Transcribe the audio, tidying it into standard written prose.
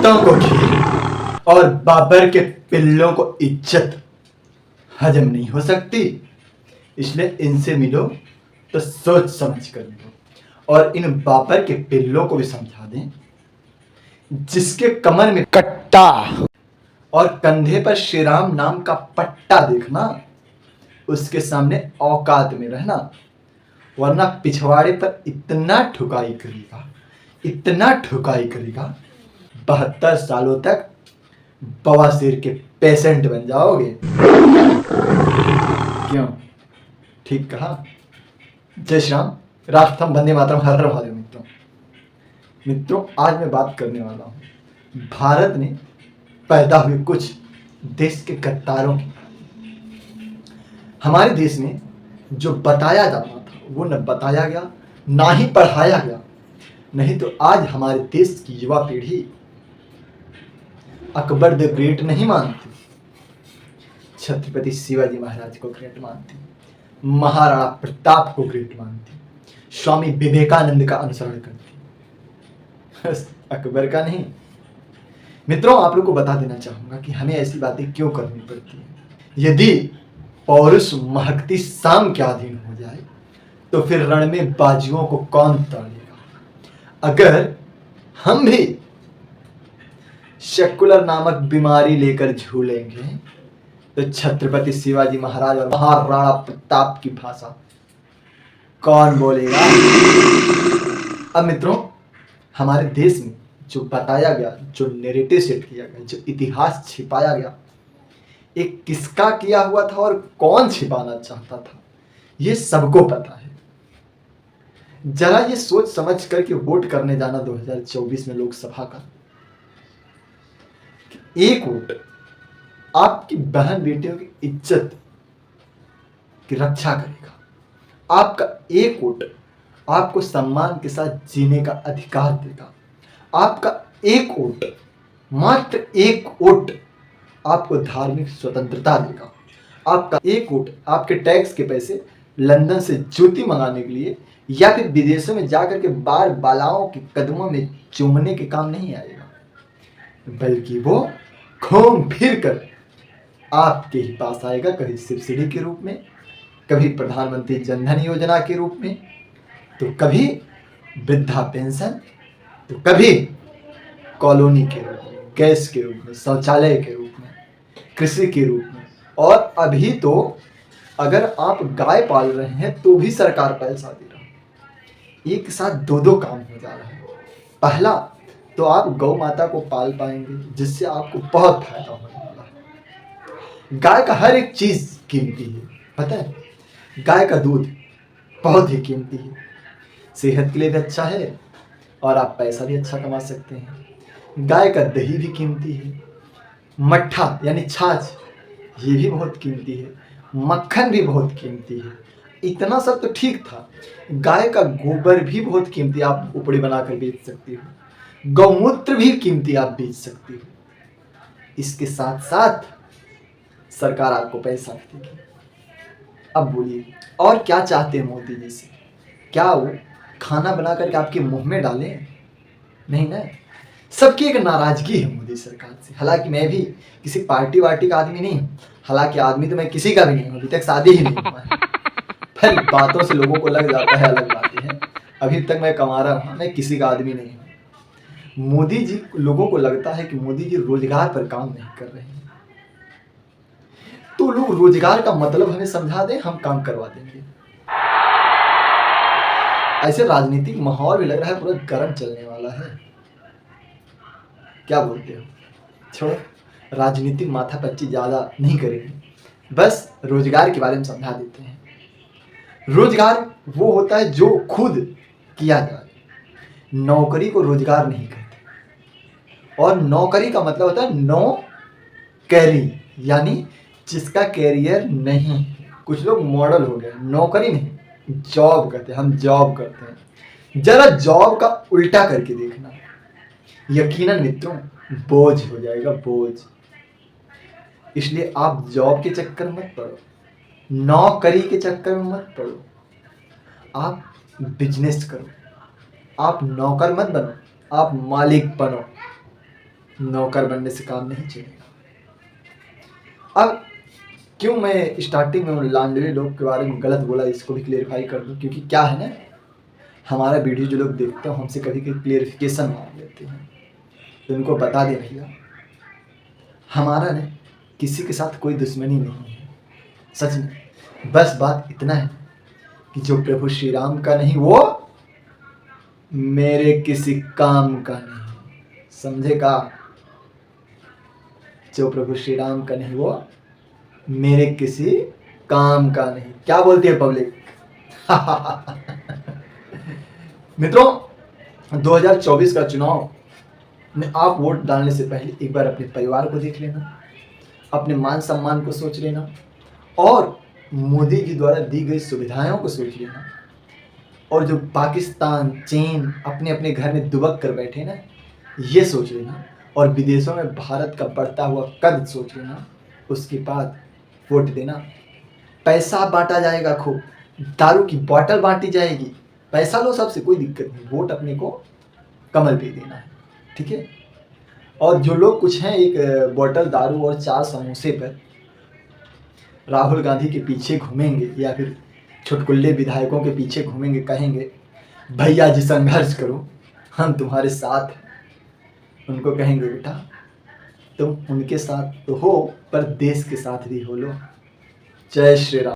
कुत्तों को घी और बाबर के पिल्लों को इज्जत हजम नहीं हो सकती, इसलिए इनसे मिलो तो सोच समझ कर मिलो। और इन बाबर के पिल्लों को भी समझा दें, जिसके कमर में कट्टा और कंधे पर श्री राम नाम का पट्टा देखना, उसके सामने औकात में रहना, वरना पिछवाड़े पर इतना ठुकाई करेगा, इतना ठुकाई करेगा, 72 सालों तक बवासीर के पेशेंट बन जाओगे। क्यों? ठीक कहा। जय श्री राम, राष्ट्रम वंदे मातरम, हर हर महादेव। मित्रों, आज मैं बात करने वाला हूं भारत में पैदा हुए कुछ देश के गद्दारों की। हमारे देश में जो बताया जाता था वो न बताया गया, ना ही पढ़ाया गया। नहीं तो आज हमारे देश की युवा पीढ़ी अकबर द ग्रेट नहीं मानती, छत्रपति शिवाजी महाराज को ग्रेट मानती, महाराणा प्रताप को ग्रेट मानती, स्वामी विवेकानंद का अनुसरण करती, अकबर का नहीं। मित्रों, आप लोग को बता देना चाहूंगा कि हमें ऐसी बातें क्यों करनी पड़ती हैं। यदि पौरुष महकती शाम के अधीन हो जाए तो फिर रण में बाजुओं को कौन ताड़ेगा। अगर हम भी सेकुलर नामक बीमारी लेकर झूलेंगे तो छत्रपति शिवाजी महाराज और महाराणा प्रताप की भाषा कौन बोलेगा। अब मित्रों, हमारे देश में जो बताया गया, जो नैरेटिव सेट किया गया, जो इतिहास छिपाया गया, एक किसका किया हुआ था और कौन छिपाना चाहता था, ये सबको पता है। जरा ये सोच समझ करके वोट करने जाना 2024 में लोकसभा का। एक वोट आपकी बहन बेटियों की इज्जत की रक्षा करेगा। आपका एक वोट आपको सम्मान के साथ जीने का अधिकार देगा। आपका एक वोट, मात्र एक वोट, आपको धार्मिक स्वतंत्रता देगा। आपका एक वोट आपके टैक्स के पैसे लंदन से जूती मंगाने के लिए या फिर विदेशों में जाकर के बार बालाओं के कदमों में चूमने के काम नहीं आएगा, बल्कि वो घूम फिर कर आपके ही पास आएगा, कभी सब्सिडी के रूप में, कभी प्रधानमंत्री जनधन योजना के रूप में, तो कभी वृद्धा पेंशन, तो कभी कॉलोनी के रूप में, गैस के रूप में, शौचालय के रूप में, कृषि के रूप में, और अभी तो अगर आप गाय पाल रहे हैं तो भी सरकार पैसा दे रहा है। एक साथ दो काम हो जा रहा है। पहला तो आप गौ माता को पाल पाएंगे, जिससे आपको बहुत फायदा होने वाला है। गाय का हर एक चीज कीमती है, पता है। गाय का दूध बहुत ही कीमती है, सेहत के लिए भी अच्छा है और आप पैसा भी अच्छा कमा सकते हैं। गाय का दही भी कीमती है, मट्ठा यानी छाछ ये भी बहुत कीमती है, मक्खन भी बहुत कीमती है। इतना सब तो ठीक था, गाय का गोबर भी बहुत कीमती, आप उपड़ी बनाकर बेच सकती हो। गौमूत्र भी कीमती, आप बेच सकती हो। इसके साथ साथ सरकार आपको पैसा देगी। अब बोलिए, और क्या चाहते हैं मोदी जी से? क्या वो खाना बना करके आपके मुंह में डालें? नहीं ना। सबकी एक नाराजगी है मोदी सरकार से। हालांकि मैं भी किसी पार्टी वार्टी का आदमी नहीं हूँ, हालांकि आदमी तो मैं किसी का भी नहीं हूँ, अभी तक शादी ही नहीं हुआ है। फिर बातों से लोगों को लग जाता है, अलग बातें हैं। अभी तक मैं कमा रहा हूँ, मैं किसी का आदमी नहीं हूँ। मोदी जी, लोगों को लगता है कि मोदी जी रोजगार पर काम नहीं कर रहे हैं, तो लोग रोजगार का मतलब हमें समझा दें, हम काम करवा देंगे। ऐसे राजनीतिक माहौल भी लग रहा है पूरा गर्म चलने वाला है। क्या बोलते हो? छोड़ो, राजनीतिक माथापच्ची ज्यादा नहीं करेंगे, बस रोजगार के बारे में समझा देते हैं। रोजगार वो होता है जो खुद किया जाए, नौकरी को रोजगार नहीं कहते। और नौकरी का मतलब होता है नो कैरी, यानी जिसका कैरियर नहीं। कुछ लोग मॉडल हो गए, नौकरी नहीं, जॉब करते हैं। हम जॉब करते हैं। जरा जॉब का उल्टा करके देखना, यकीनन मित्रों बोझ हो जाएगा, बोझ। इसलिए आप जॉब के चक्कर में मत पड़ो, नौकरी के चक्कर में मत पड़ो, आप बिजनेस करो। आप नौकर मत बनो, आप मालिक बनो। नौकर बनने से काम नहीं चलेगा। अब क्यों मैं स्टार्टिंग में उन लांडले लोग के बारे में गलत बोला, इसको भी क्लेरिफाई कर दूं, क्योंकि क्या है ना, हमारा वीडियो जो लोग देखते हैं हमसे कभी कभी क्लेरिफिकेशन मांग लेते हैं, तो उनको बता दे भैया, हमारा ना किसी के साथ कोई दुश्मनी नहीं है, सच में। बस बात इतना है कि जो प्रभु श्री राम का नहीं वो मेरे किसी काम का नहीं, समझेगा? जो प्रभु श्री राम का नहीं वो मेरे किसी काम का नहीं। क्या बोलती है पब्लिक? मित्रों, 2024 का चुनाव में आप वोट डालने से पहले एक बार अपने परिवार को देख लेना, अपने मान सम्मान को सोच लेना, और मोदी जी द्वारा दी गई सुविधाओं को सोच लेना, और जो पाकिस्तान, चीन अपने अपने घर में दुबक कर बैठे ना, ये सोच लेना, और विदेशों में भारत का बढ़ता हुआ कद सोच लेना। उसके बाद वोट देना। पैसा बांटा जाएगा, खूब दारू की बोतल बांटी जाएगी, पैसा लो, सबसे कोई दिक्कत नहीं, वोट अपने को कमल पे देना है, ठीक है? और जो लोग कुछ हैं एक बोतल दारू और 4 समोसे पर राहुल गांधी के पीछे घूमेंगे, या फिर छुटकुल्ले विधायकों के पीछे घूमेंगे, कहेंगे भैया जी संघर्ष करो, हम तुम्हारे साथ हैं, उनको कहेंगे बेटा तुम उनके साथ तो हो पर देश के साथ भी हो लो। जय श्री राम।